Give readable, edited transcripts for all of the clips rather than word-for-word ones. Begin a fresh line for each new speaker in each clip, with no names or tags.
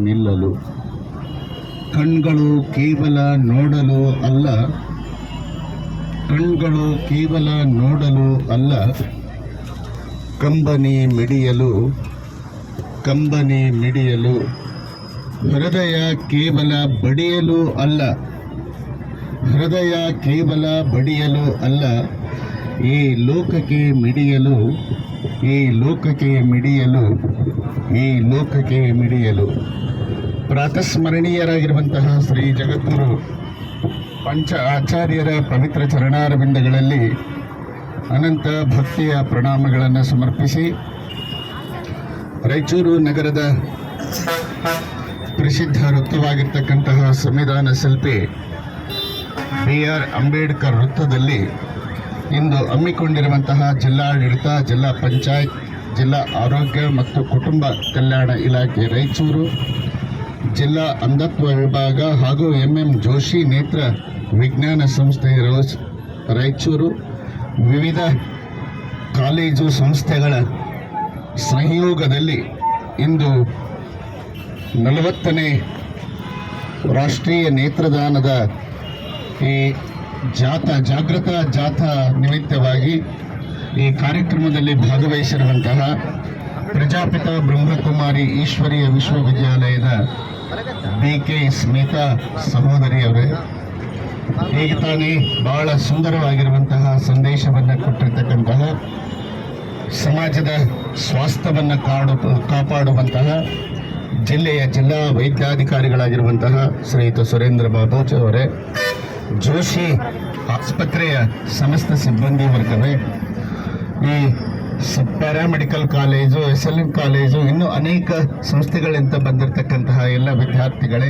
ನಿಲ್ಲಲು ಕಣ್ಗಳು ಕೇವಲ ನೋಡಲು ಅಲ್ಲ, ಕಣ್ಗಳು ಕೇವಲ ನೋಡಲು ಅಲ್ಲ, ಕಂಬನಿ ಮಿಡಿಯಲು, ಹೃದಯ ಕೇವಲ ಬಡಿಯಲು ಅಲ್ಲ, ಹೃದಯ ಕೇವಲ ಬಡಿಯಲು ಅಲ್ಲ, ಈ ಲೋಕಕ್ಕೆ ಮಿಡಿಯಲು, ಈ ಲೋಕಕ್ಕೆ ಮಿಡಿಯಲು, ಈ ಲೋಕಕ್ಕೆ ಮಿಡಿಯಲು. ಪ್ರಾತಸ್ಮರಣೀಯರಾಗಿರುವಂತಹ ಶ್ರೀ ಜಗದ್ಗುರು ಪಂಚ ಆಚಾರ್ಯರ ಪವಿತ್ರ ಚರಣಾರವಿಂದಗಳಲ್ಲಿ ಅನಂತ ಭಕ್ತಿಯ ಪ್ರಣಾಮಗಳನ್ನು ಸಮರ್ಪಿಸಿ, ರಾಯಚೂರು ನಗರದ ಪ್ರಸಿದ್ಧ ವೃತ್ತವಾಗಿರ್ತಕ್ಕಂತಹ ಸಂವಿಧಾನ ಶಿಲ್ಪಿ BR ಅಂಬೇಡ್ಕರ್ ವೃತ್ತದಲ್ಲಿ ಇಂದು ಹಮ್ಮಿಕೊಂಡಿರುವಂತಹ ಜಿಲ್ಲಾಡಳಿತ, ಜಿಲ್ಲಾ ಪಂಚಾಯತ್, ಜಿಲ್ಲಾ ಆರೋಗ್ಯ ಮತ್ತು ಕುಟುಂಬ ಕಲ್ಯಾಣ ಇಲಾಖೆ ರಾಯಚೂರು, ಜಿಲ್ಲಾ ಅಂಧತ್ವ ವಿಭಾಗ ಹಾಗೂ MM ಜೋಶಿ ನೇತ್ರ ವಿಜ್ಞಾನ ಸಂಸ್ಥೆ ರಾಯಚೂರು, ವಿವಿಧ ಕಾಲೇಜು ಸಂಸ್ಥೆಗಳ ಸಹಯೋಗದಲ್ಲಿ ಇಂದು 40ನೇ ರಾಷ್ಟ್ರೀಯ ನೇತ್ರದಾನದ ಈ ಜಾಗೃತ ಜಾಥಾ ನಿಮಿತ್ತವಾಗಿ ಈ ಕಾರ್ಯಕ್ರಮದಲ್ಲಿ ಭಾಗವಹಿಸಿರುವಂತಹ ಪ್ರಜಾಪಿತ ಬ್ರಹ್ಮಕುಮಾರಿ ಈಶ್ವರೀಯ ವಿಶ್ವವಿದ್ಯಾಲಯದ BK ಸ್ಮಿತಾ ಸಹೋದರಿಯವರೇ, ಈಗ ತಾನೇ ಬಹಳ ಸುಂದರವಾಗಿರುವಂತಹ ಸಂದೇಶವನ್ನು ಕೊಟ್ಟಿರ್ತಕ್ಕಂತಹ, ಸಮಾಜದ ಸ್ವಾಸ್ಥ್ಯವನ್ನು ಕಾಪಾಡುವಂತಹ ಜಿಲ್ಲೆಯ ಜಿಲ್ಲಾ ವೈದ್ಯಾಧಿಕಾರಿಗಳಾಗಿರುವಂತಹ ಶ್ರೀಯುತ ಸುರೇಂದ್ರ ಬಾಬು ಅವರೇ, ಜೋಶಿ ಆಸ್ಪತ್ರೆಯ ಸಮಸ್ತ ಸಿಬ್ಬಂದಿ ವರ್ಗವೇ, ಈ ಪ್ಯಾರಾಮೆಡಿಕಲ್ ಕಾಲೇಜು, SLM ಕಾಲೇಜು, ಇನ್ನೂ ಅನೇಕ ಸಂಸ್ಥೆಗಳಿಂದ ಬಂದಿರತಕ್ಕಂತಹ ಎಲ್ಲ ವಿದ್ಯಾರ್ಥಿಗಳೇ,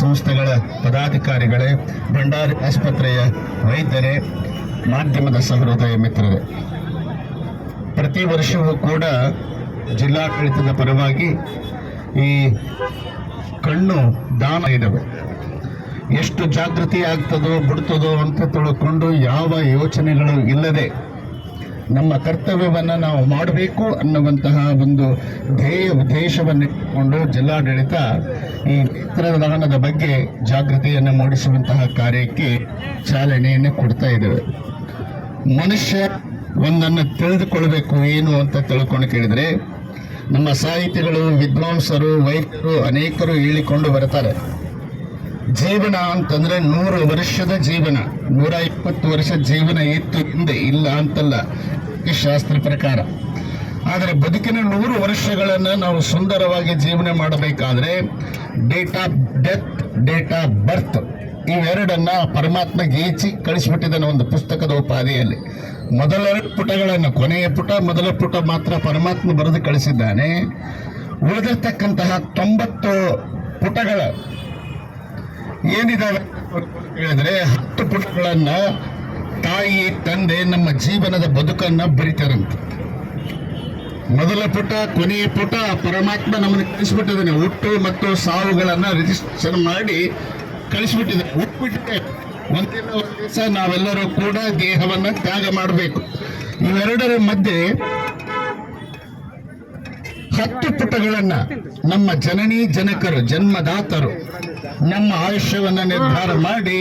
ಸಂಸ್ಥೆಗಳ ಪದಾಧಿಕಾರಿಗಳೇ, ಭಂಡಾರಿ ಆಸ್ಪತ್ರೆಯ ವೈದ್ಯರೇ, ಮಾಧ್ಯಮದ ಸಹೃದಯ ಮಿತ್ರರೇ, ಪ್ರತಿ ವರ್ಷವೂ ಕೂಡ ಜಿಲ್ಲಾಡಳಿತದ ಪರವಾಗಿ ಈ ಕಣ್ಣು ದಾನ ಇದ್ದಾವೆ. ಎಷ್ಟು ಜಾಗೃತಿ ಆಗ್ತದೋ ಬಿಡ್ತದೋ ಅಂತ ತಿಳ್ಕೊಂಡು ಯಾವ ಯೋಚನೆಗಳು ಇಲ್ಲದೆ ನಮ್ಮ ಕರ್ತವ್ಯವನ್ನು ನಾವು ಮಾಡಬೇಕು ಅನ್ನುವಂತಹ ಒಂದು ಉದ್ದೇಶವನ್ನು ಇಟ್ಟುಕೊಂಡು ಜಿಲ್ಲಾಡಳಿತ ಈ ನೇತ್ರದಾನದ ಬಗ್ಗೆ ಜಾಗೃತಿಯನ್ನು ಮೂಡಿಸುವಂತಹ ಕಾರ್ಯಕ್ಕೆ ಚಾಲನೆಯನ್ನು ಕೊಡ್ತಾ ಇದ್ದೇವೆ. ಮನುಷ್ಯ ಒಂದನ್ನು ತಿಳಿದುಕೊಳ್ಬೇಕು ಏನು ಅಂತ ತಿಳ್ಕೊಂಡು ಕೇಳಿದರೆ, ನಮ್ಮ ಸಾಹಿತಿಗಳು, ವಿದ್ವಾಂಸರು, ವೈದ್ಯರು ಅನೇಕರು ಹೇಳಿಕೊಂಡು ಬರ್ತಾರೆ, ಜೀವನ ಅಂತಂದ್ರೆ 100 ವರ್ಷದ ಜೀವನ, 120 ವರ್ಷ ಜೀವನ ಇತ್ತು ಹಿಂದೆ, ಇಲ್ಲ ಅಂತಲ್ಲ ಶಾಸ್ತ್ರ ಪ್ರಕಾರ. ಆದರೆ ಬದುಕಿನ 100 ವರ್ಷಗಳನ್ನು ನಾವು ಸುಂದರವಾಗಿ ಜೀವನ ಮಾಡಬೇಕಾದ್ರೆ date of death, date of birth ಇವೆರಡನ್ನ ಪರಮಾತ್ಮ ಗೀಚಿ ಕಳಿಸ್ಬಿಟ್ಟಿದ್ದಾನೆ ಒಂದು ಪುಸ್ತಕದ ಉಪಾಧಿಯಲ್ಲಿ. ಮೊದಲ 2 ಪುಟಗಳನ್ನು, ಕೊನೆಯ ಪುಟ, ಮೊದಲ ಪುಟ ಮಾತ್ರ ಪರಮಾತ್ಮ ಬರೆದು ಕಳಿಸಿದ್ದಾನೆ. ಉಳಿದಿರ್ತಕ್ಕಂತಹ 90 ಪುಟಗಳ ಏನಿದಾವೆ ಹೇಳಿದ್ರೆ 10 ಪುಟಗಳನ್ನ ತಾಯಿ ತಂದೆ ನಮ್ಮ ಜೀವನದ ಬದುಕನ್ನ ಬರೀತಾರಂತೆ. ಮೊದಲ ಪುಟ, ಕೊನೆಯ ಪುಟ ಪರಮಾತ್ಮ ನಮ್ಮನ್ನು ಕಳಿಸ್ಬಿಟ್ಟಿದ್ದಾನೆ. ಹುಟ್ಟು ಮತ್ತು ಸಾವುಗಳನ್ನ ರಿಜಿಸ್ಟ್ರೇಷನ್ ಮಾಡಿ ಕಳಿಸ್ಬಿಟ್ಟಿದ್ದಾನೆ. ಹುಟ್ಟುಬಿಟ್ಟಿದೆ, ಒಂದಿನ ಒಂದು ದಿವಸ ನಾವೆಲ್ಲರೂ ಕೂಡ ದೇಹವನ್ನ ತ್ಯಾಗ ಮಾಡಬೇಕು. ಇವೆರಡರ ಮಧ್ಯೆ 10 ಪುಟಗಳನ್ನ ನಮ್ಮ ಜನನೀ ಜನಕರು, ಜನ್ಮದಾತರು ನಮ್ಮ ಆಯುಷ್ಯವನ್ನ ನಿರ್ಧಾರ ಮಾಡಿ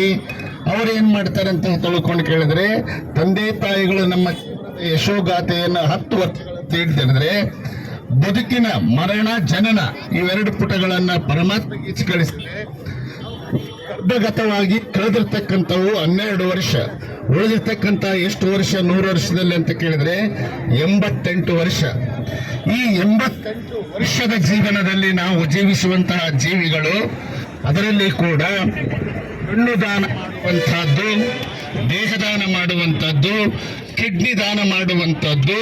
ಅವರೇನ್ ಮಾಡ್ತಾರೆ ಅಂತ ತಿಳ್ಕೊಂಡು ಕೇಳಿದ್ರೆ, ತಂದೆ ತಾಯಿಗಳು ನಮ್ಮ ಯಶೋಗಾಥೆಯನ್ನು 10 ವರ್ಷಗಳ ತಿಳಿದ್ರೆ ಬದುಕಿನ ಮರಣ ಜನನ ಇವೆರಡು ಪುಟಗಳನ್ನ ಪರಮಾತ್ಮ ಗೀಚಿ ಕಳಿಸಿದ್ರೆ, ಗತವಾಗಿ ಕಳೆದಿರ್ತಕ್ಕಂಥವು 12 ವರ್ಷ, ಉಳಿದಿರ್ತಕ್ಕಂಥ ಎಷ್ಟು ವರ್ಷ 100 ವರ್ಷದಲ್ಲಿ ಅಂತ ಕೇಳಿದ್ರೆ 88 ವರ್ಷ. ಈ 88 ವರ್ಷದ ಜೀವನದಲ್ಲಿ ನಾವು ಜೀವಿಸುವಂತಹ ಜೀವಿಗಳು, ಅದರಲ್ಲಿ ಕೂಡ ಕಣ್ಣು ದಾನ ಮಾಡುವಂತಹದ್ದು, ದೇಹದಾನ ಮಾಡುವಂಥದ್ದು, ಕಿಡ್ನಿ ದಾನ ಮಾಡುವಂಥದ್ದು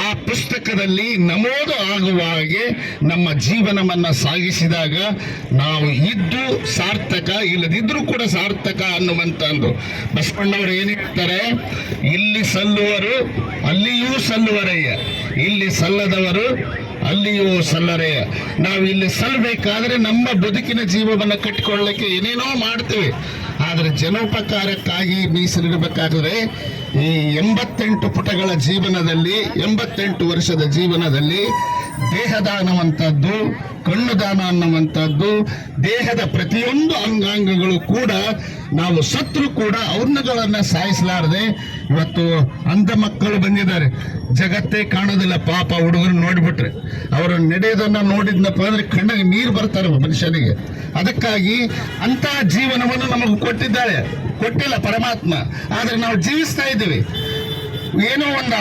ಆ ಪುಸ್ತಕದಲ್ಲಿ ನಮೂದು ಆಗುವ ಹಾಗೆ ನಮ್ಮ ಜೀವನವನ್ನು ಸಾಗಿಸಿದಾಗ ನಾವು ಇದ್ದು ಸಾರ್ಥಕ, ಇಲ್ಲದಿದ್ರೂ ಕೂಡ ಸಾರ್ಥಕ ಅನ್ನುವಂಥದ್ದು. ಬಸವಣ್ಣವರು ಏನು ಹೇಳ್ತಾರೆ, ಇಲ್ಲಿ ಸಲ್ಲುವರು ಅಲ್ಲಿಯೂ ಸಲ್ಲುವರಯ್ಯ, ಇಲ್ಲಿ ಸಲ್ಲದವರು ಅಲ್ಲಿಯೂ ಸಲ್ಲರೆಯ. ನಾವು ಇಲ್ಲಿ ಸಲ್ಲಬೇಕಾದ್ರೆ ನಮ್ಮ ಬದುಕಿನ ಜೀವವನ್ನು ಕಟ್ಟಿಕೊಳ್ಳಲಿಕ್ಕೆ ಏನೇನೋ ಮಾಡ್ತೇವೆ, ಆದರೆ ಜನೋಪಕಾರಕ್ಕಾಗಿ ಮೀಸಲಿಡಬೇಕಾದ್ರೆ ಈ 88 ಪುಟಗಳ ಜೀವನದಲ್ಲಿ, 88 ವರ್ಷದ ಜೀವನದಲ್ಲಿ ದೇಹದಾನವಂಥದ್ದು, ಕಣ್ಣು ದಾನ ಅನ್ನುವಂಥದ್ದು, ದೇಹದ ಪ್ರತಿಯೊಂದು ಅಂಗಾಂಗಗಳು ಕೂಡ ನಾವು ಸತ್ರು ಕೂಡ ಅವ್ರನ್ನಗಳನ್ನ ಸಾಯಿಸಲಾರದೆ ಇವತ್ತು ಅಂಧ ಮಕ್ಕಳು ಬಂದಿದ್ದಾರೆ. ಜಗತ್ತೇ ಕಾಣೋದಿಲ್ಲ ಪಾಪ ಹುಡುಗರು ನೋಡಿಬಿಟ್ರೆ, ಅವರು ನಡೆಯೋದನ್ನ ನೋಡಿದ್ನಪ್ಪ ಅಂದ್ರೆ ಕಣ್ಣಿಗೆ ನೀರು ಬರ್ತಾರೆ ಮನುಷ್ಯನಿಗೆ. ಅದಕ್ಕಾಗಿ ಅಂತ ಜೀವನವನ್ನು ನಮಗೆ ಕೊಟ್ಟಿಲ್ಲ ಪರಮಾತ್ಮ, ಆದ್ರೆ ನಾವು ಜೀವಿಸ್ತಾ ಇದ್ದೀವಿ. ಏನೋ ಒಂದು